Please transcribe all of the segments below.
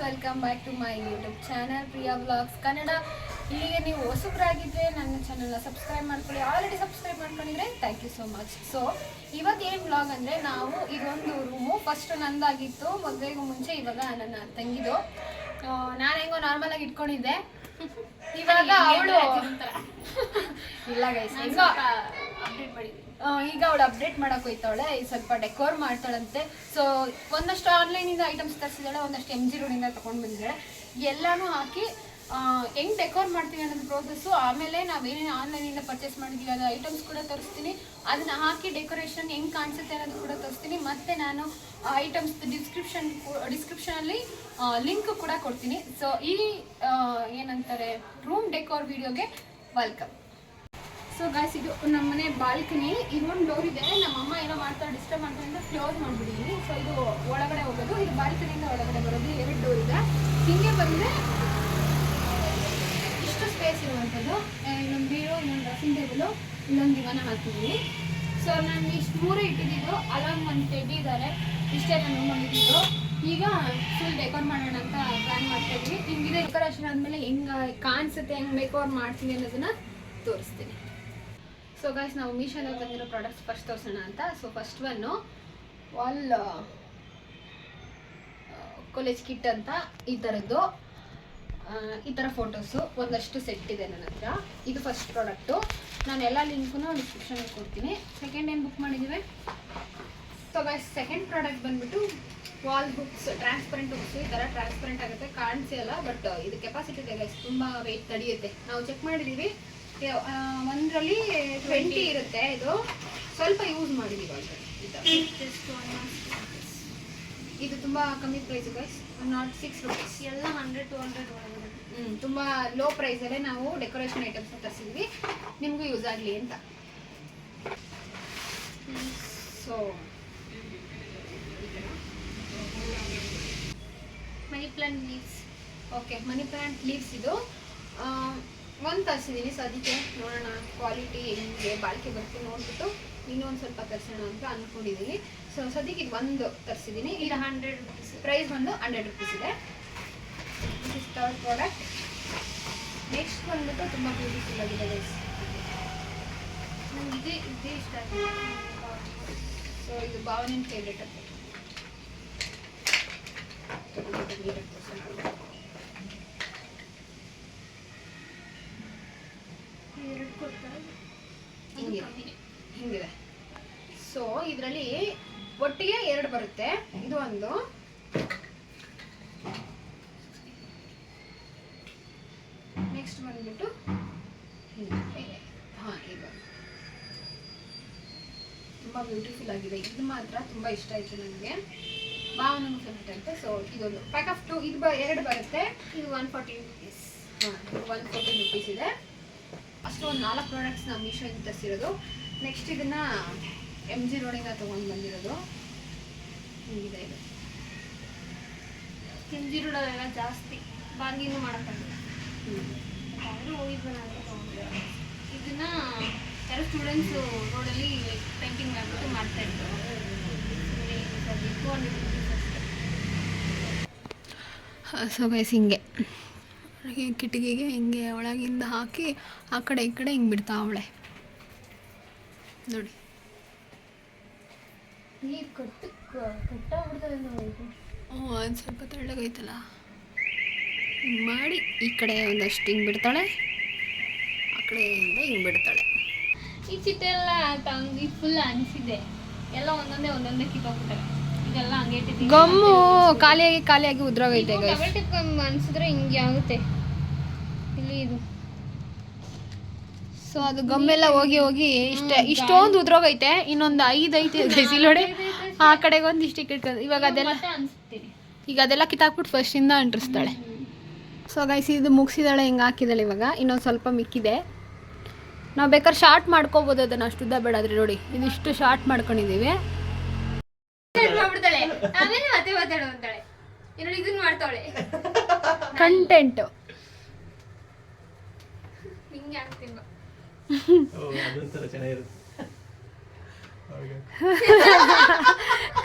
Welcome back to my YouTube channel Priya vlogs Kannada. ಇಲ್ಲಿಗೆ ನೀವು ಹೊಸಬ್ರಾಗಿದ್ದರೆ ನನ್ನ ಚಾನಲ್ನ ಸಬ್ಸ್ಕ್ರೈಬ್ ಮಾಡ್ಕೊಳ್ಳಿ. ಆಲ್ರೆಡಿ ಸಬ್ಸ್ಕ್ರೈಬ್ ಮಾಡ್ಕೊಂಡಿದ್ರೆ thank you so much. So ಇವತ್ತು ಏನು ವ್ಲಾಗ್ ಅಂದರೆ, ನಾವು ಇದೊಂದು ರೂಮು ಫಸ್ಟ್ ನಂದಾಗಿತ್ತು ಮದುವೆಗೂ ಮುಂಚೆ, ಇವಾಗ ನನ್ನ ತಂಗಿದು. ನಾನು ಹೆಂಗೋ ನಾರ್ಮಲಾಗಿ ಇಟ್ಕೊಂಡಿದ್ದೆ, ಇವಾಗ ಅವಳು ಇಲ್ಲ ಗೈಸ್ ಹೆಂಗೋ ಅಪ್ಡೇಟ್ ಮಾಡಿದ್ವಿ. ಈಗ ಅವಳು ಅಪ್ಡೇಟ್ ಮಾಡಕ್ಕೆ ಹೋಯ್ತಾವಳೆ, ಸ್ವಲ್ಪ ಡೆಕೋರ್ ಮಾಡ್ತಾಳಂತೆ. ಸೊ ಒಂದಷ್ಟು ಆನ್ಲೈನಿಂದ ಐಟಮ್ಸ್ ತರಿಸಿದಾಳೆ, ಒಂದಷ್ಟು MG ರೋಡಿಂದ ತೊಗೊಂಡು ಬಂದಿದ್ದಾಳೆ. ಎಲ್ಲನೂ ಹಾಕಿ ಹೆಂಗೆ ಡೆಕೋರ್ ಮಾಡ್ತೀವಿ ಅನ್ನೋದು ಪ್ರೋಸೆಸ್ಸು. ಆಮೇಲೆ ನಾವೇನೇನು ಆನ್ಲೈನಿಂದ ಪರ್ಚೇಸ್ ಮಾಡಿದ್ದೀವಿ ಅದು ಐಟಮ್ಸ್ ಕೂಡ ತರಿಸ್ತೀನಿ. ಅದನ್ನ ಹಾಕಿ ಡೆಕೋರೇಷನ್ ಹೆಂಗೆ ಕಾಣಿಸುತ್ತೆ ಅನ್ನೋದು ಕೂಡ ತರಿಸ್ತೀನಿ. ಮತ್ತು ನಾನು ಐಟಮ್ಸ್ ಡಿಸ್ಕ್ರಿಪ್ಷನಲ್ಲಿ ಲಿಂಕ್ ಕೂಡ ಕೊಡ್ತೀನಿ. ಸೊ ಈ ಏನಂತಾರೆ ರೂಮ್ ಡೆಕೋರ್ ವಿಡಿಯೋಗೆ ವೆಲ್ಕಮ್. ಸೊ ಗಾಯ್ಸ್, ಇದು ನಮ್ಮನೆ ಬಾಲ್ಕನಿ. ಇದೊಂದು ಡೋರ್ ಇದೆ, ನಮ್ಮಮ್ಮ ಏನೋ ಮಾಡ್ತಾರೆ ಡಿಸ್ಟರ್ಬ್ ಮಾಡ್ತಾರೆ ಅಂತ ಕ್ಲೋಸ್ ಮಾಡಿಬಿಟ್ಟಿದ್ದೀನಿ. ಸೊ ಇದು ಒಳಗಡೆ ಹೋಗೋದು, ಇದು ಬಾಲ್ಕನಿಯಿಂದ ಒಳಗಡೆ ಬರೋದು. 2 ಡೋರ್ ಇದೆ. ಹೀಗೆ ಬಂದರೆ ಇಷ್ಟು ಸ್ಪೇಸ್ ಇರುವಂಥದ್ದು. ಇನ್ನೊಂದು ಬೀರು, ಇನ್ನೊಂದು ಡ್ರೆಸ್ಸಿಂಗ್ ಟೇಬಲು, ಇಲ್ಲೊಂದು ದಿವಾನ ಹಾಕಿದ್ದೀನಿ. ಸೊ ನಾನು ಇಷ್ಟು 3 ಇಟ್ಟಿದ್ದು. ಅಲ್ಲೊಂದು ಒಂದು ಟೆಡ್ಡಿ ಇದ್ದಾರೆ. ಇಷ್ಟೇ ನಾನು ರೂಮಲ್ಲಿದ್ದು. ಈಗ ಫುಲ್ ಡೆಕೋರ್ ಮಾಡೋಣ ಅಂತ ಪ್ಲ್ಯಾನ್ ಮಾಡ್ತಾ ಇದ್ವಿ. ಹಿಂಗಿದೆ ಡೆಕೋರೇಷನ್ ಆದಮೇಲೆ ಹೆಂಗೆ ಕಾಣಿಸುತ್ತೆ, ಹೆಂಗೆ ಡೆಕೋರ್ ಮಾಡ್ತೀನಿ ಅನ್ನೋದನ್ನು ತೋರಿಸ್ತೀನಿ. ಸೊ ಗೈಸ್, ನಾವು ಮೀಶೋದಲ್ಲಿ ತಂದಿರೋ ಪ್ರಾಡಕ್ಟ್ಸ್ ಫಸ್ಟ್ ತೋರಿಸೋಣ ಅಂತ. So first one wall college kit ಅಂತ ಈ ಥರದ್ದು. ಈ ಥರ ಫೋಟೋಸು ಒಂದಷ್ಟು ಸೆಟ್ ಇದೆ ನನ್ನ ಹತ್ರ. ಇದು ಫಸ್ಟ್ ಪ್ರಾಡಕ್ಟು. ನಾನು ಎಲ್ಲ ಲಿಂಕನ್ನು ಡಿಸ್ಕ್ರಿಪ್ಷನಲ್ಲಿ ಕೊಡ್ತೀನಿ. ಸೆಕೆಂಡ್ ಏನು ಬುಕ್ ಮಾಡಿದ್ದೀವಿ. ಸೊ ಗೈಸ್, ಸೆಕೆಂಡ್ ಪ್ರಾಡಕ್ಟ್ ಬಂದುಬಿಟ್ಟು ವಾಲ್ ಬುಕ್ಸ್, ಟ್ರಾನ್ಸ್ಪರೆಂಟ್ ಬುಕ್ಸ್. ಈ ಥರ ಟ್ರಾನ್ಸ್ಪರೆಂಟ್ ಆಗುತ್ತೆ, ಕಾಣಿಸಲ್ಲ. ಬಟ್ ಇದು ಕೆಪಾಸಿಟಿ ಇದೆ ಗೈಸ್, ತುಂಬ ವೆಯ್ಟ್ ತಡೆಯುತ್ತೆ. ನಾವು ಚೆಕ್ ಮಾಡಿದ್ದೀವಿ, ಒಂದರಲ್ಲಿ 20 ಇರುತ್ತೆ. ಇದು ಸ್ವಲ್ಪ ಯೂಸ್ ಮಾಡಿದ್ದೀವಿ ಆಲ್ರೆಡಿ. ಇದು ತುಂಬ ಕಮ್ಮಿ ಪ್ರೈಸ್ ಗೈಸ್, ನಾಟ್ 6 ರೂಪೀಸ್. ಎಲ್ಲ 100-200 ತುಂಬ ಲೋ ಪ್ರೈಸಲ್ಲೇ ನಾವು ಡೆಕೋರೇಷನ್ ಐಟಮ್ಸ್ನ ತರಿಸಿದ್ವಿ, ನಿಮಗೂ ಯೂಸ್ ಆಗಲಿ ಅಂತ. So money plant leaves. Okay, money plant leaves ಇದು ಒಂದು ತರಿಸಿದ್ದೀನಿ. ಸೊ ಅದಕ್ಕೆ ನೋಡೋಣ ಕ್ವಾಲಿಟಿ ಹೆಂಗೆ ಬಾಳಿಕೆ ಬರ್ತೀನಿ ನೋಡ್ಬಿಟ್ಟು ಇನ್ನೊಂದು ಸ್ವಲ್ಪ ತರಿಸೋಣ ಅಂತ ಅಂದ್ಕೊಂಡಿದ್ದೀನಿ. ಸೊ ಸದ್ಯಕ್ಕೆ ಇದು ಒಂದು ತರಿಸಿದ್ದೀನಿ. ಇದು 100 ರೂಪೀಸ್, ಪ್ರೈಸ್ ಬಂದು 100 ರೂಪೀಸ್ ಇದೆ. This is third product. Next ಬಂದ್ಬಿಟ್ಟು ತುಂಬ ಬ್ಯೂಟಿಫುಲ್ ಆಗಿದೆ ಗೈಸ್, ನನಗೆ ಇದೇ ಇಷ್ಟ ಆಗಿದೆ. ಸೊ ಇದು ಭಾವನಿನ ಫೇವ್ರೇಟ್ ಅಂತ. ಹಿಂಗಿದೆ. ಸೊ ಇದರಲ್ಲಿ ಒಟ್ಟಿಗೆ 2 ಬರುತ್ತೆ. ಇದು ಒಂದು, ನೆಕ್ಸ್ಟ್ ಬಂದ್ಬಿಟ್ಟು ಇದು ತುಂಬ ಬ್ಯೂಟಿಫುಲ್ ಆಗಿದೆ. ಇದು ಮಾತ್ರ ತುಂಬ ಇಷ್ಟ ಆಯಿತು ನನಗೆ, ಭಾವನೂ ಫೇವ್ರೇಟ್ ಅಂತೆ. ಸೊ ಇದೊಂದು ಪ್ಯಾಕ್ ಆಫ್ 2, ಇದು 2 ಬರುತ್ತೆ. ಇದು 140 ರೂಪೀಸ್. 140 ರೂಪೀಸ್ ಇದೆ. ಅಷ್ಟು ಒಂದು 4 ಪ್ರಾಡಕ್ಟ್ಸ್ ನಾವು ಮೀಶೋಯಿಂದ ತರಿಸಿರೋದು. ನೆಕ್ಸ್ಟ್ ಇದನ್ನು MG ರೋಡಿಂದ ತೊಗೊಂಡು ಬಂದಿರೋದು. ಹೀಗಿದೆ ಇದು. MG ರೋಡಲ್ಲೆಲ್ಲ ಜಾಸ್ತಿ ಬಾರ್ಗಿಂಗ್ ಮಾಡೋಕ್ಕಾಗಲ್ಲ. ಹೋಗಿದ್ದು ನಾನು ತೊಗೊಂಡಿರೋ ಇದನ್ನು ಕೆಲವು ಸ್ಟೂಡೆಂಟ್ಸು ರೋಡಲ್ಲಿ ಪೇಂಟಿಂಗ್ ಮಾಡಿಬಿಟ್ಟು ಮಾಡ್ತಾಯಿದ್ರು. 200 ರೂಪೀಸ್ ಅಷ್ಟೇ. ಸೊ ಗೈಸ್, ಹಿಂಗೆ ಕಿಟಕಿಗೆ ಹಿಂಗೆ ಒಳಗಿಂದ ಹಾಕಿ ಆ ಕಡೆ ಈ ಕಡೆ ಹಿಂಗೆ ಬಿಡ್ತಾ ಅವಳೆ ನೋಡಿ. ನೀರು ಕಟ್ಟಾಗ್ಬಿಡ್ತದೆ ನೋಡಿ. ಅದು ಸ್ವಲ್ಪ ತೆಳ್ಳಗೈತಲ್ಲ, ಹಿಂಗೆ ಮಾಡಿ ಈ ಕಡೆ ಒಂದಷ್ಟು ಹಿಂಗೆ ಬಿಡ್ತಾಳೆ, ಆ ಕಡೆಯಿಂದ ಹಿಂಗೆ ಬಿಡ್ತಾಳೆ. ಈ ಚಿಟ್ಟೆಲ್ಲ ತಂಗಿ ಫುಲ್ ಅನಿಸಿದೆ, ಎಲ್ಲ ಒಂದೊಂದೇ ಕಿತ್ತೋಗ್ಬಿಟ್ಟವೆ. ಇದೆಲ್ಲ ಹಂಗೆ ಇಟ್ಟಿದ್ದೀವಿ. ಗಮ್ಮು ಖಾಲಿಯಾಗಿ ಉದ್ರೋಗೈತೆ. ಅನಿಸಿದ್ರೆ ಹಿಂಗೆ ಆಗುತ್ತೆ ಇಲ್ಲಿ ಇದು. ಸೊ ಅದು ಗಮ್ಮೆಲ್ಲ ಹೋಗಿ ಇಷ್ಟೊಂದು ಉದ್ರೋಗೈತೆ. ಇನ್ನೊಂದು 5 ಐತೆ ನೋಡಿ. ಆ ಕಡೆಗೆ ಒಂದು ಇಷ್ಟಕ್ಕೆ ಇಟ್ಕೊಂಡು ಇವಾಗ ಅದೆಲ್ಲ ಕಿತ್ತಾಕ್ಬಿಟ್ಟು ಫಸ್ಟಿಂದ ಅಂಟಿಸ್ತಾಳೆ. ಸೊ ಗೈಸ್, ಇದು ಮುಗಿಸಿದಾಳೆ, ಹಿಂಗೆ ಹಾಕಿದಾಳೆ. ಇವಾಗ ಇನ್ನೊಂದು ಸ್ವಲ್ಪ ಮಿಕ್ಕಿದೆ. ನಾವು ಬೇಕಾದ್ರೆ ಶಾರ್ಟ್ ಮಾಡ್ಕೋಬೋದು ಅದನ್ನು, ಅಷ್ಟು ಉದ್ದ ಬೇಡಾದ್ರೆ. ನೋಡಿ, ಇದಿಷ್ಟು ಶಾರ್ಟ್ ಮಾಡ್ಕೊಂಡಿದ್ದೀವಿ. Content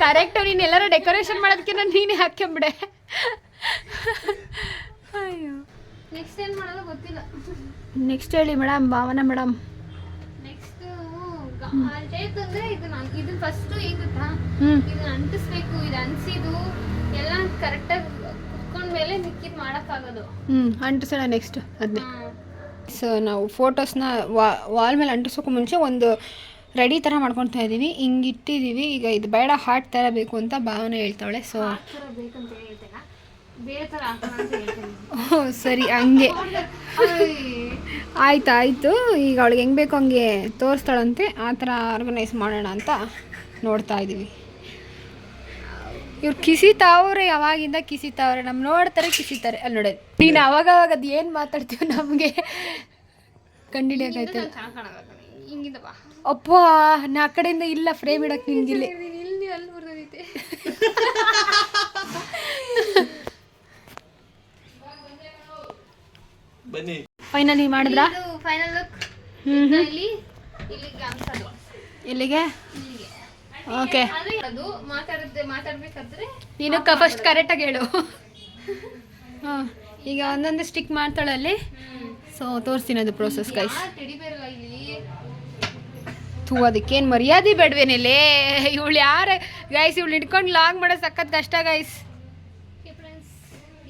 correct. ನೀನು ಎಲ್ಲರೂ ಡೆಕೋರೇಷನ್ ಮಾಡೋದಕ್ಕೆ ನೀನೇ ಹಾಕ್ಕೊಂಬಿಡೆ. ಅಯ್ಯೋ ನೆಕ್ಸ್ಟ್ ಏನು ಮಾಡೋದು ಗೊತ್ತಿಲ್ಲ. ನೆಕ್ಸ್ಟ್ ಹೇಳಿ ಮೇಡಮ್, ಭಾವನಾ ಮೇಡಮ್. ನೆಕ್ಸ್ಟ್ ಅಂದರೆ ಇದು ಫಸ್ಟು ಏನು ಗೊತ್ತಾ, ಇದನ್ನ ಅಂಟಿಸ್ಬೇಕು. ಇದು ಅನ್ಸಿದ್ದು ಎಲ್ಲ ಕರೆಕ್ಟಾಗಿ ಕುತ್ಕೊಂಡ್ಮೇಲೆ ಮಿಕ್ಕಿದ್ ಮಾಡೋಕ್ಕಾಗೋದು. ಅಂಟಿಸೋಣ ನೆಕ್ಸ್ಟ್ ಅದನ್ನೇ. ಸೊ ನಾವು ಫೋಟೋಸ್ನ ವಾಲ್ ಮೇಲೆ ಅಂಟಿಸೋಕ್ಕೂ ಮುಂಚೆ ಒಂದು ರೆಡಿ ಥರ ಮಾಡ್ಕೊತಾ ಇದ್ದೀವಿ. ಹಿಂಗೆ ಇಟ್ಟಿದ್ದೀವಿ. ಈಗ ಇದು ಬೇಡ ಹಾರ್ಟ್ ಥರ ಬೇಕು ಅಂತ ಭಾವನೆ ಹೇಳ್ತಾವಳೆ. ಸೊ ಸರಿ ಹಂಗೆ ಆಯಿತು. ಈಗ ಅವಳಿಗೆ ಹೆಂಗೆ ಬೇಕು ಹಂಗೆ ತೋರಿಸ್ತಾಳಂತೆ, ಆ ಥರ ಆರ್ಗನೈಸ್ ಮಾಡೋಣ ಅಂತ ನೋಡ್ತಾ ಇದ್ದೀವಿ. ಇವ್ರು ಕಿಸಿತಾವ್ರೆ, ಯಾವಾಗಿಂದ ಕಿಸಿತಾವ್ರೆ, ನಮ್ಮ ನೋಡ್ತಾರೆ ಕಿಸಿತಾರೆ. ಅಲ್ಲಿ ನೋಡಿ ನೀನು ಅವಾಗ ಅದು ಏನು ಮಾತಾಡ್ತೀವಿ ನಮಗೆ ಕಂಡಿಡಿಯೋಕೈತೆ. ಅಪ್ಪ ನಾ ಆ ಕಡೆಯಿಂದ ಇಲ್ಲ ಫ್ರೇಮ್ ಇಡಕ್ಕೆ ನಿನ್ಗಿಲ್ಲ. ಫೈನಲಿ ಮಾಡಿದ್ರ? ಫೈನಲ್ ಲುಕ್ ಎಲ್ಲಿಗೆ? ಓಕೆ, ಮಾತಾಡ್ಬೇಕಾದ್ರೆ ನೀನು ಫಸ್ಟ್ ಕರೆಕ್ಟಾಗಿ ಹೇಳು. ಹಾಂ, ಈಗ ಒಂದೊಂದು ಸ್ಟಿಕ್ ಮಾಡ್ತಾಳೆ ಅಲ್ಲಿ. ಸೊ ತೋರಿಸ್ತೀನಿ ಅದು ಪ್ರೋಸೆಸ್ ಗೈಸ್. ಅದಕ್ಕೇನು ಮರ್ಯಾದೆ ಬೇಡವೇನೇಲೇ ಇವಳು ಯಾರು ಗೈಸ್? ಇವಳು ಹಿಡ್ಕೊಂಡು ಲಾಗ್ ಮಾಡೋದು ಸಖತ್ ಕಷ್ಟ ಗೈಸ್.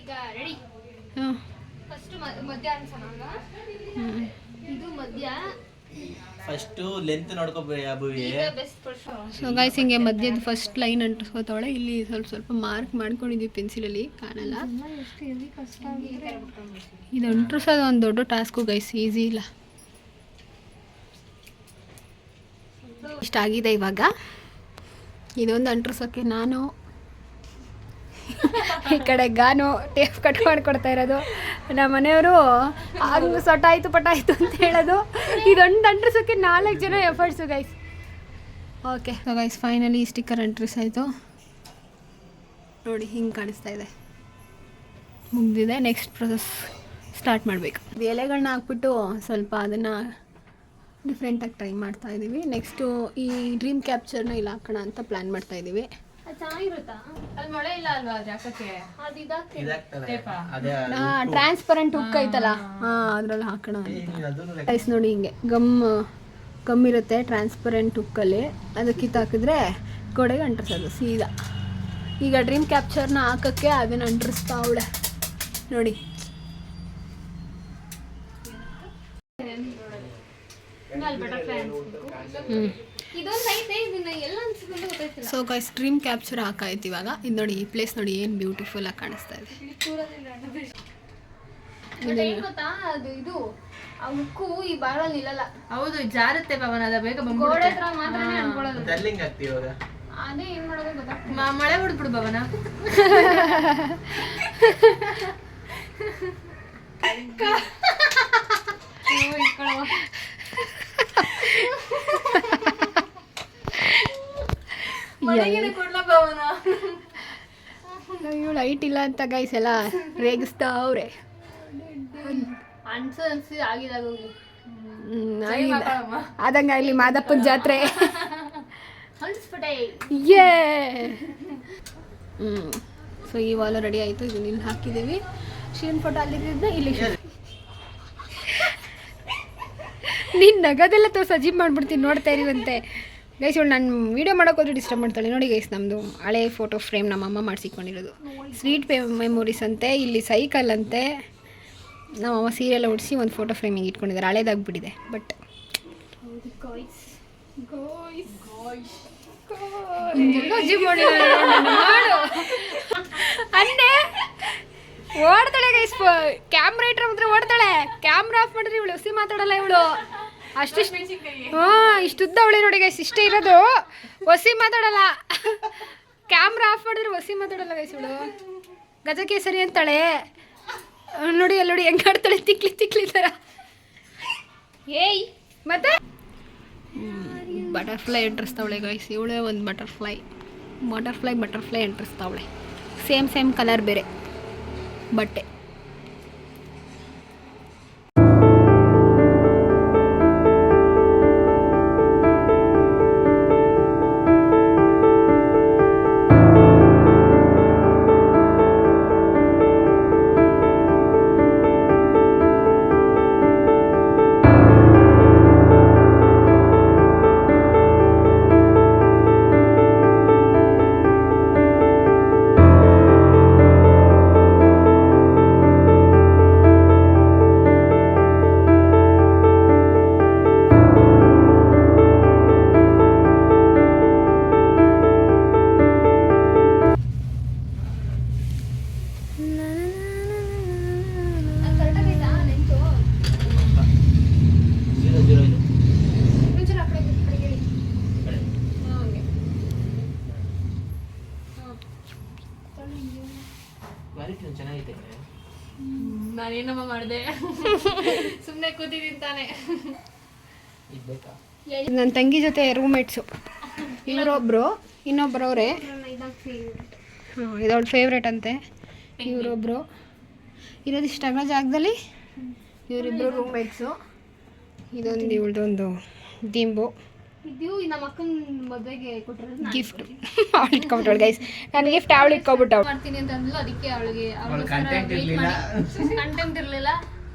ಈಗ ರೆಡಿ. ಫಸ್ಟ್ ಮಧ್ಯ ಅನ್ಸೋಣ. ಇದು ಮಧ್ಯ. ಫಸ್ಟ್ ಲೆಂತ್ ನೋಡ್ಕೋಬೇಕು. ಸೊ ಗೈಸ್ ಹಿಂಗೆ ಮಧ್ಯದ ಫಸ್ಟ್ ಲೈನ್ ಅಂಟಿಸ್ಕೋತಾವಳೆ. ಇಲ್ಲಿ ಸ್ವಲ್ಪ ಮಾರ್ಕ್ ಮಾಡ್ಕೊಂಡಿದ್ವಿ ಪೆನ್ಸಿಲಲ್ಲಿ, ಕಾಣಲ್ಲ. ಇದು ಅಂಟಿಸೋದು ಒಂದು ದೊಡ್ಡ ಟಾಸ್ಕು ಗೈಸ್, ಈಸಿ ಇಲ್ಲ. ಇಷ್ಟಾಗಿದೆ. ಇವಾಗ ಇದೊಂದು ಅಂಟಿಸೋಕ್ಕೆ ನಾನು ಈ ಕಡೆ ಗಾನು ಟೇಪ್ ಕಟ್ ಮಾಡಿಕೊಡ್ತಾ ಇರೋದು, ನಮ್ಮ ಮನೆಯವರು ಹಂಗೆ ಸೊಟ್ಟಾಯಿತು ಪಟಾಯಿತು ಅಂತ ಹೇಳೋದು. ಇದೊಂದು ಅಂಟಿಸೋಕ್ಕೆ 4 ಜನ efforts guys. Okay guys, finally sticker ಅಂಟಿಸಾಯಿತು ನೋಡಿ, ಹಿಂಗೆ ಕಾಣಿಸ್ತಾ ಇದೆ. ಮುಗಿದಿದೆ. ನೆಕ್ಸ್ಟ್ ಪ್ರೊಸೆಸ್ ಸ್ಟಾರ್ಟ್ ಮಾಡಬೇಕು. ಎಲೆಗಳನ್ನ ಹಾಕ್ಬಿಟ್ಟು ಸ್ವಲ್ಪ ಅದನ್ನು ಡಿಫ್ರೆಂಟಾಗಿ ಟ್ರೈ ಮಾಡ್ತಾ ಇದ್ದೀವಿ. ನೆಕ್ಸ್ಟು ಈ ಡ್ರೀಮ್ ಕ್ಯಾಪ್ಚರ್ನ ಇಲ್ಲಿ ಹಾಕೋಣ ಅಂತ ಪ್ಲ್ಯಾನ್ ಮಾಡ್ತಾ ಇದ್ದೀವಿ. ಚೆನ್ನಾಗಿರುತ್ತಾ? ಅಲ್ಲಿ ಮಳೆ ಇಲ್ಲ ಅಲ್ವಾ? ಅದು ಯಾಕಕ್ಕೆ ಟ್ರಾನ್ಸ್ಪರೆಂಟ್ ಹುಕ್ ಐತಲ್ಲ, ಅದ್ರಲ್ಲಿ ಹಾಕೋಣ ಗೈಸ್. ನೋಡಿ ಹಿಂಗೆ ಗಮ್ ಇರುತ್ತೆ ಟ್ರಾನ್ಸ್ಪರೆಂಟ್ ಹುಕ್ಕಲ್ಲಿ, ಅದಕ್ಕೆ ಕಿತ್ತಾಕಿದ್ರೆ ಗೋಡೆಗೆ ಅಂಟಿಸೋದು ಸೀದಾ. ಈಗ ಡ್ರೀಮ್ ಕ್ಯಾಪ್ಚರ್ನ ಹಾಕೋಕ್ಕೆ ಅದನ್ನು ಅಂಟಿಸ್ತಾ ಅವಳೆ ನೋಡಿ. ಸೊ ಗೈಸ್, ಡ್ರೀಮ್ ಕ್ಯಾಪ್ಚರ್ ಹಾಕಾಯ್ತು ಇವಾಗ. ಇದು ನೋಡಿ, ಈ ಪ್ಲೇಸ್ ನೋಡಿ ಏನು ಬ್ಯೂಟಿಫುಲ್ ಆಗಿ ಕಾಣಿಸ್ತಾ ಇದೆ. ಇದು ಆ ಉಕ್ಕು ಈ ಬಾಳಲ್ಲಿ ನಿಲ್ಲಲ್ಲ. ಹೌದು, ಜಾರುತ್ತೆ ಪವನ, ಅದ ಬೇಗ ಗೋಡೆ ಹತ್ರ ಮಾತ್ರನೇ ಅನ್ಕೊಳ್ಳೋದು. ಅದೇ ಏನ್ ಮಾಡೋದು ಗೊತ್ತಾಗ್ತಿಲ್ಲ. ಮಳೆ ಹೊಡ್ಬಿಡು ಪವನ. ಇವಳು ಹೈಟ್ ಇಲ್ಲ ಅಂತ ಗೈಸ್ ಎಲ್ಲ ರೇಗಿಸ್ತಾ ಅವ್ರೆ. ಅನ್ಸಿ ಆಗಿದಾಗ ಆದಂಗ ಇಲ್ಲಿ ಮಾದಪ್ಪನ ಜಾತ್ರೆ. ಸೊ ಈ ವಾಲ್ ರೆಡಿ ಆಯಿತು. ಇದನ್ನ ಇಲ್ಲಿ ಹಾಕಿದ್ದೀವಿ. ಶಿವನ್ ಫೋಟೋ ಅಲ್ಲಿದ್ದ ಇಲ್ಲಿ. ನೀನು ನಗದೆಲ್ಲ ಅಜೀಬ್ ಮಾಡ್ಬಿಡ್ತೀನಿ, ನೋಡ್ತಾ ಇರುವಂತೆ ಗೈಸ್. ಇವಳು ನಾನು ವೀಡಿಯೋ ಮಾಡೋಕ್ಕೋದ್ರೆ ಡಿಸ್ಟರ್ಬ್ ಮಾಡ್ತಾಳೆ ನೋಡಿ ಗೈಸ್. ನಮ್ಮದು ಹಳೆ ಫೋಟೋ ಫ್ರೇಮ್ ನಮ್ಮಮ್ಮ ಮಾಡಿಸಿಕೊಂಡಿರೋದು. ಸ್ವೀಟ್ ಮೆಮೊರೀಸ್ ಅಂತೆ, ಇಲ್ಲಿ ಸೈಕಲ್ ಅಂತೆ. ನಮ್ಮಮ್ಮ ಸೀರೆಲ್ಲ ಉಡಿಸಿ ಒಂದು ಫೋಟೋ ಫ್ರೇಮಿಗೆ ಇಟ್ಕೊಂಡಿದ್ದಾರೆ. ಹಳೇದಾಗ್ಬಿಟ್ಟಿದೆ ಬಟ್ ಅನ್ನೇ ಓಡ್ತಾಳೆ ಗೈಸ್. ಕ್ಯಾಮ್ರಾ ಇಟ್ರೆ ಮಾತ್ರ ಓಡ್ತಾಳೆ. ಕ್ಯಾಮ್ರಾ ಆಫ್ ಮಾಡಿದ್ರೆ ಇವಳು ಹೊಸಿ ಮಾತಾಡಲ್ಲ ಇವಳು. ಅಷ್ಟಿಷ್ಟು ಇಷ್ಟುದ್ದ ಅವಳೆ ನೋಡಿ ಗೈಸ್. ಇಷ್ಟೇ ಇರೋದು, ಹೊಸಿ ಮಾತಾಡಲ್ಲ. ಕ್ಯಾಮ್ರಾ ಆಫ್ ಮಾಡಿದ್ರೆ ಹೊಸಿ ಮಾತಾಡಲ್ಲ ಗೈಸ್ ಇವಳು. ಗಜಕೇಸರಿ ಅಂತಾಳೆ ನೋಡಿ. ಅಲ್ಲಿ ನೋಡಿ ಹೆಂಗೆ ಆಡ್ತಾಳೆ, ತಿಕ್ಲಿ ಥರ. ಏಯ್ ಮತ್ತೆ ಬಟರ್ಫ್ಲೈ ಎಂಟ್ರಿಸ್ತಾವಳೆ ಗೈಸ್. ಇವಳೇ ಒಂದು ಬಟರ್ಫ್ಲೈ ಎಂಟ್ರಿಸ್ತಾವಳೆ. ಸೇಮ್ ಕಲರ್ ಬೇರೆ ಬಟ್ಟೆ. ಕ್ವಾಲಿಟಿ ಚೆನ್ನಾಗೈತೆ. ನಾನೇನಮ್ಮ ಮಾಡಿದೆ, ಸುಮ್ಮನೆ ಕೂತಿದ್ದೀನಿ ತಾನೆ. ಇದು ಬೇಕಾ? ನನ್ನ ತಂಗಿ ಜೊತೆ ರೂಮ್ಮೇಟ್ಸು ಇವರೊಬ್ಬರು, ಇನ್ನೊಬ್ಬರವ್ರೆ. ಹಾಂ, ಇದವಳು ಫೇವ್ರೇಟ್ ಅಂತೆ. ಇವರೊಬ್ಬರು ಇರೋದಿಷ್ಟ ಆಗೋ ಜಾಗದಲ್ಲಿ ಇವರಿಬ್ಬರು ರೂಮ್ಮೇಟ್ಸು. ಇದೊಂದು ಇವಳದೊಂದು ದಿಂಬು ಇದು ನಮ್ಮ ಅಕ್ಕನ ಮದುವೆಗೆ ಕೊಟ್ಟಿರೋದು ಗಿಫ್ಟ್. ಅವಳು ಇಟ್ಕೊಬಿಟ್ಟವಳು ಗೈಸ್, ನನ್ನ ಗಿಫ್ಟ್ ಅವಳು ಇಟ್ಕೊಬಿಟ್ಟವಳು. ಮಾಡ್ತೀನಿ ಅಂತ ಅಂದ್ಲು, ಅದಕ್ಕೆ ಅವಳಿಗೆ ಕಂಟೆಂಟ್ ಇರಲಿಲ್ಲ. ಕಂಟೆಂಟ್ ಇರಲಿಲ್ಲ,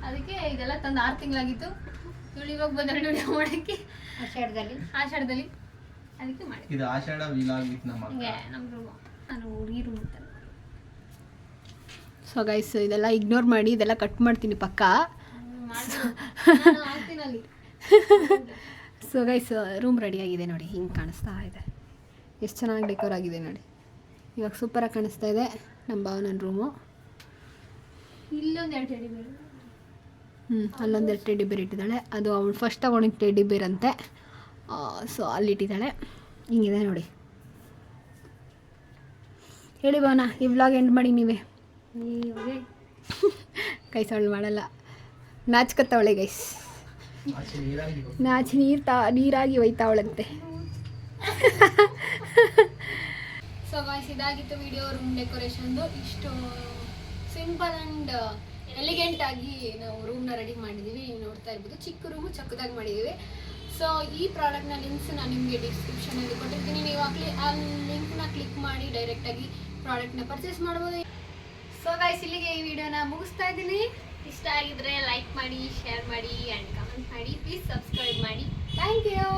ಅದಕ್ಕೆ ಇದೆಲ್ಲ ತಂದು 6 ತಿಂಗಳಾಗಿತ್ತು. ಇವಳು ಇವಾಗ ಬಂದಳು ವಿಡಿಯೋ ಮಾಡೋಕ್ಕೆ ಆಷಾಢದಲ್ಲಿ, ಅದಕ್ಕೆ ಮಾಡಿ. ಇದು ಆಷಾಢ ವಿಲಾಗ್ ವಿತ್ ನಮ್ಮ ಅಕ್ಕ. ಹಂಗೆ ನಮ್ಮ ರೂಮು, ನಾನು ಹುಡುಗಿ ರೂಮ್ ಅಂತಾನೆ. ಸೊ ಗೈಸ್, ಇದೆಲ್ಲ ಇಗ್ನೋರ್ ಮಾಡಿ, ಇದೆಲ್ಲ ಕಟ್ ಮಾಡ್ತೀನಿ ಪಕ್ಕ. ಆಗ್ತೀನಲ್ಲಿ ಸೊ ಗೈಸ್, ರೂಮ್ ರೆಡಿಯಾಗಿದೆ ನೋಡಿ, ಹಿಂಗೆ ಕಾಣಿಸ್ತಾ ಇದೆ. ಎಷ್ಟು ಚೆನ್ನಾಗಿ ಡೆಕೋರ್ ಆಗಿದೆ ನೋಡಿ, ಇವಾಗ ಸೂಪರಾಗಿ ಕಾಣಿಸ್ತಾ ಇದೆ ನಮ್ಮ ಭಾವನ ರೂಮು. ಇಲ್ಲೊಂದು 2 ಟೆಡಿ ಬೇರೆ. ಅಲ್ಲೊಂದು 2 ಟೆಡಿ ಬೇರ್ ಇಟ್ಟಿದ್ದಾಳೆ. ಅದು ಅವಳು ಫಸ್ಟ್ ತಗೊಂಡಿದ್ದು ಟೆಡಿ ಬೇರ್ ಅಂತೆ. ಸೊ ಅಲ್ಲಿಟ್ಟಿದ್ದಾಳೆ. ಹಿಂಗಿದೆ ನೋಡಿ. ಹೇಳಿ ಭಾವನ, ಈ ವ್ಲಾಗ್ ಎಂಡ್ ಮಾಡಿ ನೀವೇ. ಗೈಸ್ ಅವಳು ಮಾಡಲ್ಲ, ನಾಚ್ಕತ್ತವಳೆ ಗೈಸ್. ಆಚೆ ನೀರಾಗಿ ಹೋಗ್ತು. ನಾಚಿ ನೀರಾಗಿ ಒಯ್ತಾವಳಂತೆ. ಸೊ ಗಾಯ್ಸ್, ಇದಾಗಿತ್ತು ವಿಡಿಯೋ ರೂಮ್ ಡೆಕೋರೇಷನ್ದು. ಇಷ್ಟು ಸಿಂಪಲ್ ಆ್ಯಂಡ್ ಎಲಿಗೆಂಟ್ ಆಗಿ ನಾವು ರೂಮ್ನ ರೆಡಿ ಮಾಡಿದ್ದೀವಿ. ನೀವು ನೋಡ್ತಾ ಇರ್ಬೋದು, ಚಿಕ್ಕ ರೂಮು ಚಿಕ್ಕದಾಗಿ ಮಾಡಿದ್ದೀವಿ. ಸೊ ಈ ಪ್ರಾಡಕ್ಟ್ನ ಲಿಂಕ್ಸ್ ನಾನು ನಿಮಗೆ ಡಿಸ್ಕ್ರಿಪ್ಷನಲ್ಲಿ ಕೊಟ್ಟಿರ್ತೀನಿ. ನೀವು ಆ ಲಿಂಕ್ನ ಕ್ಲಿಕ್ ಮಾಡಿ ಡೈರೆಕ್ಟಾಗಿ ಪ್ರಾಡಕ್ಟ್ನ ಪರ್ಚೇಸ್ ಮಾಡ್ಬೋದು. ಸೊ ಗೈಸ್, ಇಲ್ಲಿಗೆ ಈ ವಿಡಿಯೋನ ಮುಗಿಸ್ತಾ ಇದ್ದೀನಿ. ಇಷ್ಟ ಆಗಿದ್ರೆ ಲೈಕ್ ಮಾಡಿ, ಶೇರ್ ಮಾಡಿ ಆ್ಯಂಡ್ ಕಮೆಂಟ್ ಮಾಡಿ. ಪ್ಲೀಸ್ ಸಬ್ಸ್ಕ್ರೈಬ್ ಮಾಡಿ. Thank you.